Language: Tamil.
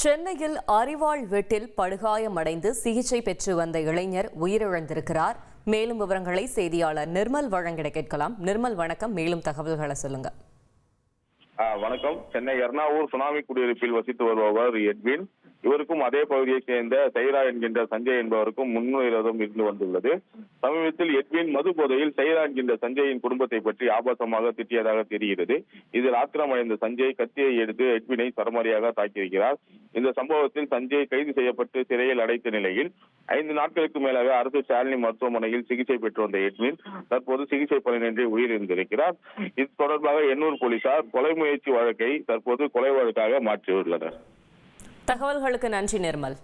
சென்னையில் அரிவாள் வெட்டில் படுகாயமடைந்து சிகிச்சை பெற்று வந்த இளைஞர் உயிரிழந்திருக்கிறார். மேலும் விவரங்களை செய்தியாளர் நிர்மல் வழங்கிட கேட்கலாம். நிர்மல், வணக்கம். மேலும் தகவல்களை சொல்லுங்க. வணக்கம். சென்னை எர்ணாவூர் சுனாமி குடியிருப்பில் வசித்து வருபவர் எட்வின். இவருக்கும் அதே பகுதியைச் சேர்ந்த சைரா என்கின்ற சஞ்சய் என்பவருக்கும் முன்னுயிரம் இருந்து வந்துள்ளது. சமீபத்தில் எட்வின் மது போதையில் சைரா என்கின்ற சஞ்சயின் குடும்பத்தை பற்றி ஆபாசமாக திட்டியதாக தெரிகிறது. இதில் ஆத்திரமடைந்த சஞ்சய் கத்தியை எடுத்து எட்வினை சரமாரியாக தாக்கியிருக்கிறார். இந்த சம்பவத்தில் சஞ்சய் கைது செய்யப்பட்டு சிறையில் அடைத்த நிலையில் 5 நாட்களுக்கு மேலாக அரசு ஷாலினி மருத்துவமனையில் சிகிச்சை பெற்று வந்த எட்வின் தற்போது சிகிச்சை பலனின்றி உயிரிழந்திருக்கிறார். இது தொடர்பாக எண்ணூர் போலீசார் கொலை முயற்சி வழக்கை தற்போது கொலை வழக்காக மாற்றியுள்ளனர். தகவல்களுக்கு நன்றி நிர்மல்.